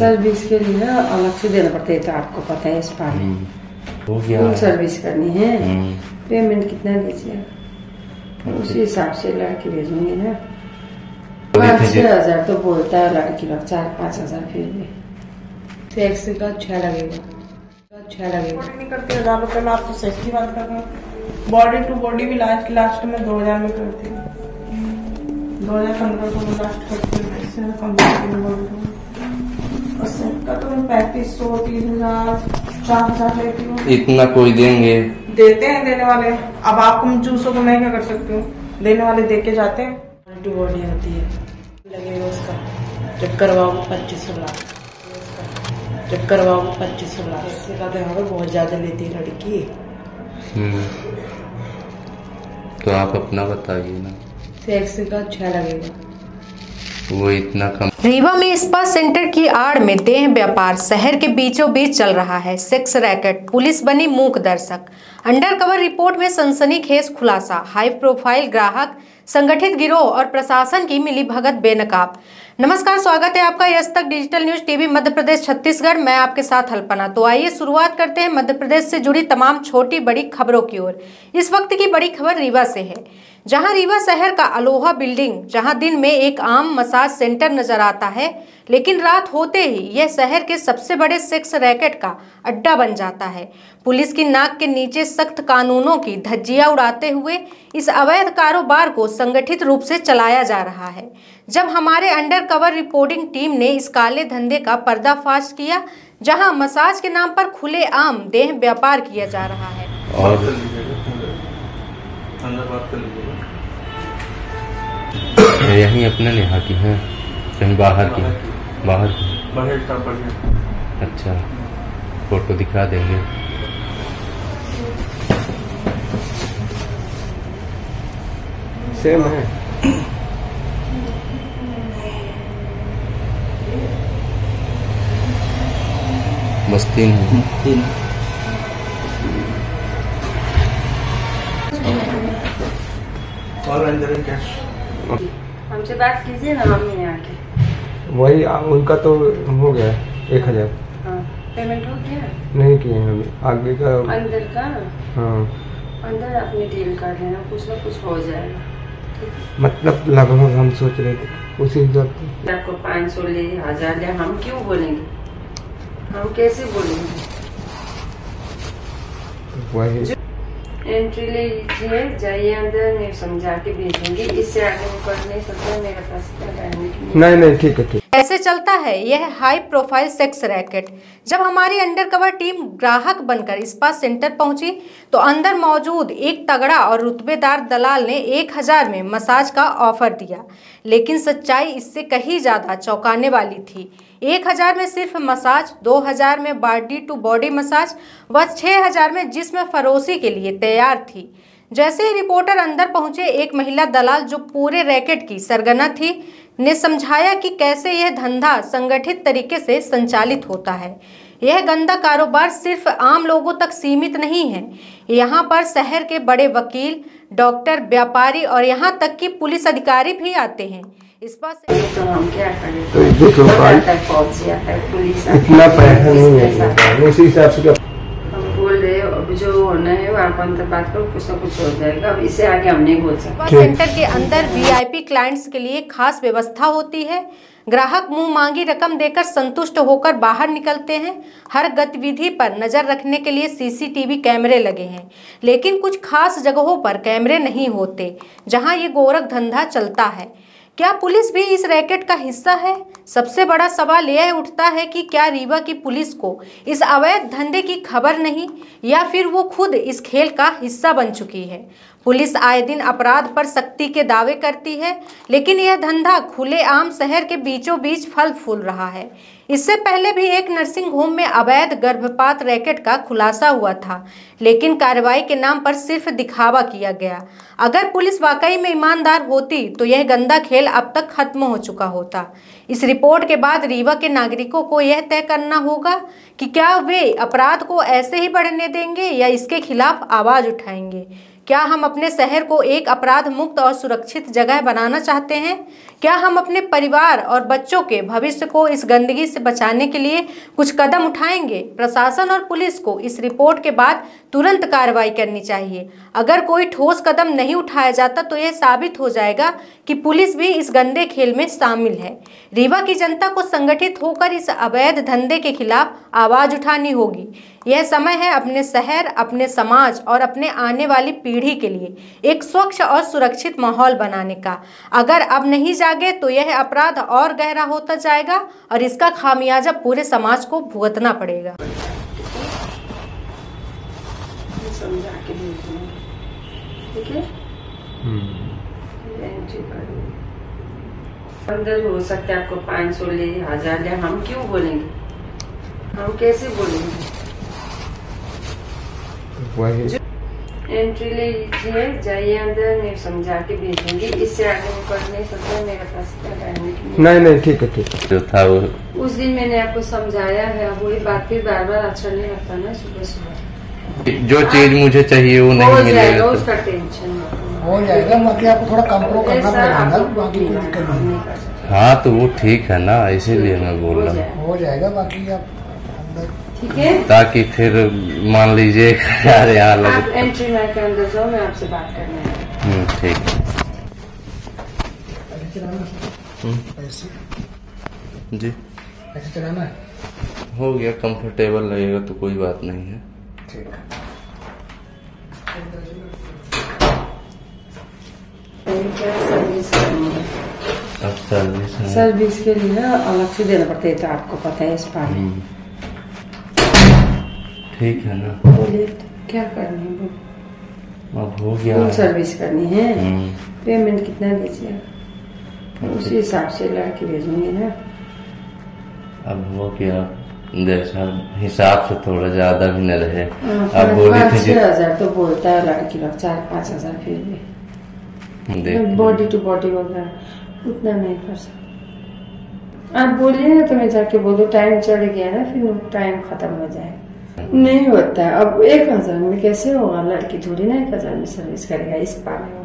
Service के लिए ना अलग से देना पड़ता है, तो आपको पता है। इस पार फुल सर्विस करनी है, पेमेंट कितना दीजिए उसी हिसाब से लड़की भेजूंगी ना। 5-6 हजार तो बोलता है लड़की लोग, 4-5 हजार फिर भी टैक्स का अच्छा लगेगा। नहीं करती 1000 रुपए में, आपको सच की बात कर रहा हूँ। बॉडी टू बॉडी भी लास्ट में 2000 में करती हूँ। 2015 को लास्ट करती हूँ, इससे कम का तो मैं 3500, 3000, 4000 लेती हूँ। इतना कोई देंगे? देते हैं देने वाले। अब आपको चूसो तो मैं क्या कर सकती हूँ, देने वाले दे के जाते हैं। बॉडी टू बॉडी होती है, लगेगा उसका। जब करवाओ 2500 लाख, जब करवाओ 2500 लाख से ज्यादा बहुत ज्यादा लेती है लड़की। तो आप अपना बताइए ना। टैक्स का अच्छा लगेगा, वो इतना कम। रीवा में स्पा सेंटर की आड़ में देह व्यापार शहर के बीचों बीच चल रहा है। सेक्स रैकेट, पुलिस बनी मूक दर्शक। अंडरकवर रिपोर्ट में सनसनीखेज खुलासा। हाई प्रोफाइल ग्राहक, संगठित गिरोह और प्रशासन की मिलीभगत बेनकाब। नमस्कार, स्वागत है आपका यस तक digital news TV Madhya Pradesh Chhattisgarh. मैं आपके साथ अल्पना। तो आइए शुरुआत करते हैं मध्य प्रदेश से जुड़ी तमाम छोटी बड़ी खबरों की ओर। इस वक्त की बड़ी खबर रीवा से है, जहां रीवा शहर का अलोहा बिल्डिंग, जहां दिन में एक आम मसाज सेंटर नजर आता है, लेकिन रात होते ही यह शहर के सबसे बड़े सेक्स रैकेट का अड्डा बन जाता है। पुलिस की नाक के नीचे सख्त कानूनों की धज्जियां उड़ाते हुए इस अवैध कारोबार को संगठित रूप से चलाया जा रहा है। जब हमारे अंडरकवर रिपोर्टिंग टीम ने इस काले धंधे का पर्दाफाश किया, जहां मसाज के नाम पर खुलेआम देह व्यापार किया जा रहा है। और यहीं अपने यहाँ की है, कहीं बाहर की? बाहर की। अच्छा, फोटो दिखा देंगे। सेम है। बस 3 है। हमसे बात कीजिए ना, हम यहाँ आके। वही उनका तो हो गया 1000। पेमेंट हो गया? नहीं किए हैं आगे का। अंदर का? हाँ, अंदर अपनी डील कर लेना, कुछ ना कुछ हो जाएगा। मतलब लगभग हम सोच रहे थे उसी हिसाब से। आपको 500 ले, 1000 ले, हम क्यों बोलेंगे? हम कैसे बोलेंगे? वही एंट्री ले लीजिए, जाइए अंदर, मैं समझा के भेजूंगी। इससे आगे मैं कर नहीं सकता, मेरे पास नहीं ठीक है। ऐसे चलता है यह हाई प्रोफाइल सेक्स रैकेट। जब हमारी अंडरकवर टीम ग्राहक बनकर स्पा सेंटर पहुंची, तो अंदर मौजूद एक तगड़ा और रुतबेदार दलाल ने 1000 में मसाज का ऑफर दिया। लेकिन सच्चाई इससे कहीं ज्यादा चौंकाने वाली थी। 1000 में सिर्फ मसाज, 2000 में बॉडी टू बॉडी मसाज व 6000 में जिस्म फरोशी के लिए तैयार थी। जैसे ही रिपोर्टर अंदर पहुंचे, एक महिला दलाल जो पूरे रैकेट की सरगना थी, ने समझाया कि कैसे यह धंधा संगठित तरीके से संचालित होता है। यह गंदा कारोबार सिर्फ आम लोगों तक सीमित नहीं है। यहाँ पर शहर के बड़े वकील, डॉक्टर, व्यापारी और यहाँ तक कि पुलिस अधिकारी भी आते हैं। इस बात से तो हम क्या करें? तो देखो पहुंच जाता है पुलिस, इतना पैसा नहीं है, उसी हिसाब से हम बोल रहे हो। अब जो होना है वो आप अंदर बात करो, कुछ ना कुछ हो जाएगा। अब इससे आगे हम नहीं बोल सकते। सेंटर के अंदर वीआईपी क्लाइंट्स के लिए खास व्यवस्था होती है। ग्राहक मुंह मांगी रकम देकर संतुष्ट होकर बाहर निकलते हैं। हर गतिविधि पर नजर रखने के लिए सीसीटीवी कैमरे लगे हैं, लेकिन कुछ खास जगहों पर कैमरे नहीं होते जहां ये गोरख धंधा चलता है। क्या पुलिस भी इस रैकेट का हिस्सा है? सबसे बड़ा सवाल यह उठता है कि क्या रीवा की पुलिस को इस अवैध धंधे की खबर नहीं, या फिर वो खुद इस खेल का हिस्सा बन चुकी है? पुलिस आए दिन अपराध पर सख्ती के दावे करती है, लेकिन यह धंधा खुलेआम शहर के बीचों बीच फल फूल रहा है। इससे पहले भी एक नर्सिंग होम में अवैध गर्भपात रैकेट का खुलासा हुआ था, लेकिन कार्रवाई के नाम पर सिर्फ दिखावा किया गया। अगर पुलिस वाकई में ईमानदार होती तो यह गंदा खेल अब तक खत्म हो चुका होता। इस रिपोर्ट के बाद रीवा के नागरिकों को यह तय करना होगा कि क्या वे अपराध को ऐसे ही बढ़ने देंगे या इसके खिलाफ आवाज उठाएंगे। क्या हम अपने शहर को एक अपराध मुक्त और सुरक्षित जगह बनाना चाहते हैं? क्या हम अपने परिवार और बच्चों के भविष्य को इस गंदगी से बचाने के लिए कुछ कदम उठाएंगे? प्रशासन और पुलिस को इस रिपोर्ट के बाद तुरंत कार्रवाई करनी चाहिए। अगर कोई ठोस कदम नहीं उठाया जाता तो यह साबित हो जाएगा कि पुलिस भी इस गंदे खेल में शामिल है। रीवा की जनता को संगठित होकर इस अवैध धंधे के खिलाफ आवाज उठानी होगी। यह समय है अपने शहर, अपने समाज और अपने आने वाली पीढ़ी के लिए एक स्वच्छ और सुरक्षित माहौल बनाने का। अगर अब नहीं जागे तो यह अपराध और गहरा होता जाएगा और इसका खामियाजा पूरे समाज को भुगतना पड़ेगा। समझा के ठीक है। अंदर हो सकता है आपको 500 ले 1000 ले, हम क्यों बोलेंगे? हम कैसे बोलेंगे? एंट्री ले लीजिए, जाइए अंदर, मैं समझा के भेजूंगी। इससे आगे मैं पढ़ नहीं सकता, मेरे पास नहीं ठीक है जो था वो उस दिन मैंने आपको समझाया है। वही बात फिर बार बार अच्छा नहीं लगता ना। सुबह सुबह जो चीज मुझे चाहिए वो नहीं मिलेगा, उसका टेंशन हो जाएगा। बाकी आपको थोड़ा कंप्रो करना पड़ेगा, बाकी कोई दिक्कत नहीं। हाँ तो वो ठीक है ना, इसीलिए मैं बोल रहा हूँ हो जाएगा। बाकी आप अंदर ठीक है, ताकि फिर मान लीजिए यार यहाँ आप लगे। एंट्री मार के अंदर जाओ, मैं आपसे बात करना है। ठीक ऐसे जी, ऐसे चलाना है। हो गया, कंफर्टेबल लगेगा तो कोई बात नहीं है। ठीक है। सर्विस करनी है। अब सर्विस है। सर्विस के लिए ना अलग से देना पड़ता है, तो आपको पता है इस बारे में। ठीक है ना, बोले तो क्या करनी है? अब हो गया। फुल सर्विस करनी है। पेमेंट कितना दीजिएगा? उसी हिसाब से लड़की भेजूंगी ना। अब हो गया, जैसा हिसाब से थोड़ा ज्यादा भी न रहे। अब बोली थी 6,000 तो बोलता है लड़की लोग, 4-5 हजार फिर भी बॉडी टू बॉडी वगैरह उतना नहीं कर सकता। आप बोलिए ना तो मैं जाके बोलूँ, टाइम चढ़ गया ना, फिर टाइम खत्म हो जाए। नहीं होता है। अब 1,000 में कैसे होगा? लड़की थोड़ी ना 1,000 में सर्विस करेगा इस पाने में।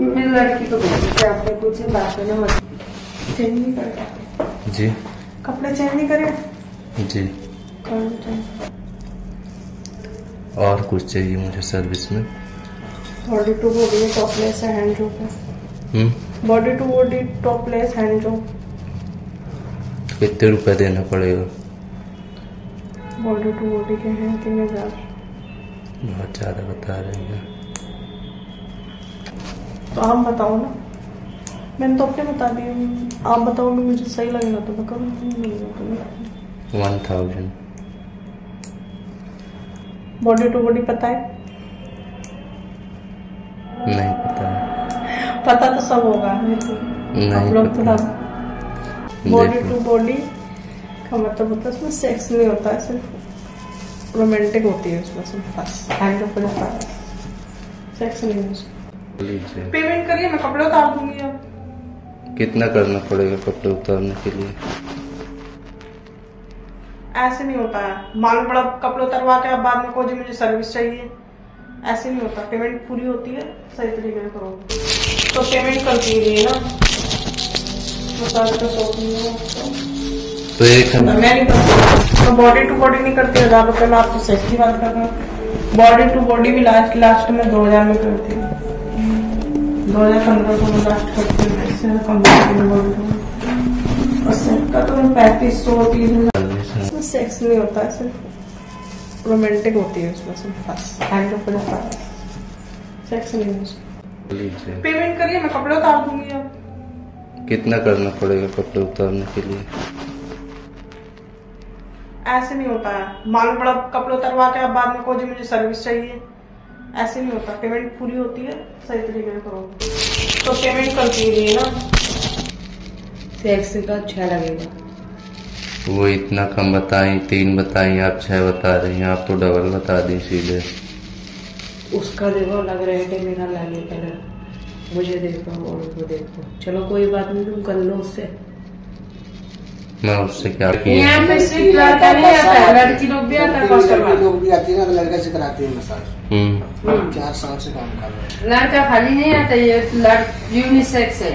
मैं लड़की को भेजूंगी, आपने कुछ बात करना मत। चेंज नहीं कर जी, कपड़े चेंज नहीं करे जी। और कुछ चाहिए मुझे सर्विस में? बॉडी टू बॉडी टॉपलेस है, हैंड जॉब है। Body to body topless hand job. कितने रुपए देना पड़ेगा? बॉडी टू बॉडी के हैं 3,000। बहुत ज्यादा बता रहे हैं। तो आप बताओ ना, मैंने तो अपने बता दिए। आप बताओ, मुझे सही लगेगा तो मैं करूँगी। 1,000। बॉडी टू बॉडी पता है? नहीं पता है। पता तो सब होगा। आप लोग तो बॉडी टू बॉडी का मतलब होता है उसमें सेक्स नहीं होता है, सिर्फ रोमांटिक होती है उसमें, सिर्फ बस हैंड ऑफ जाता है, सेक्स नहीं है उसमें। पेमेंट करिए, मैं कपड़े उतार दूंगी। अब कितना करना पड़ेगा कपड़े उतारने के लिए? ऐसे नहीं होता है। मान बड़ा कपड़े उतरवा के आप बाद में कहो जी मुझे सर्विस चाहिए, ऐसे नहीं होता। पेमेंट पूरी होती है, सही तरीके से करोगे तो पेमेंट कर दीजिए ना। तो एक मैं नहीं करती, मैं बॉडी टू बॉडी नहीं करती। 1,000 रुपए में आपको सेक्स की बात कर रहा हूँ। बॉडी टू बॉडी भी लास्ट में 2,000 में करती हूँ। 2015 को मैं लास्ट करती हूँ, इससे कम का तो 3500 30,000। सेक्स नहीं होता है, सिर्फ रोमांटिक होती है उसमें, सिर्फ बस हैंड ऑफ जाता है, सेक्स नहीं है उसमें। पेमेंट करिए, मैं कपड़े उतार दूंगी। अब कितना करना पड़ेगा कपड़े उतारने के लिए? ऐसे नहीं होता है। मान बड़ा कपड़े उतरवा के आप बाद में कहो जी मुझे सर्विस चाहिए, ऐसे नहीं होता। पेमेंट पूरी होती है, सही तरीके से करोगे तो पेमेंट कर दीजिए ना। सेक्स का अच्छा लगेगा। वो इतना कम बताई, 3 बताई, आप 6 बता रही हैं। आप तो डबल बता दी सीधे। उसका देखो अलग रेट है, मेरा अलग है। मुझे देखो और वो देखो। चलो कोई बात नहीं, तुम कर लो उससे। मैं उससे क्या यहाँ पे सिर्फ लड़का नहीं आता है, लड़की लोग भी आता है कस्टमर। लड़की लोग भी आती है ना, तो लड़का से कराती है मसाज। 4 साल से काम कर रहे हैं। लड़का खाली नहीं आता, ये यूनिसेक्स है।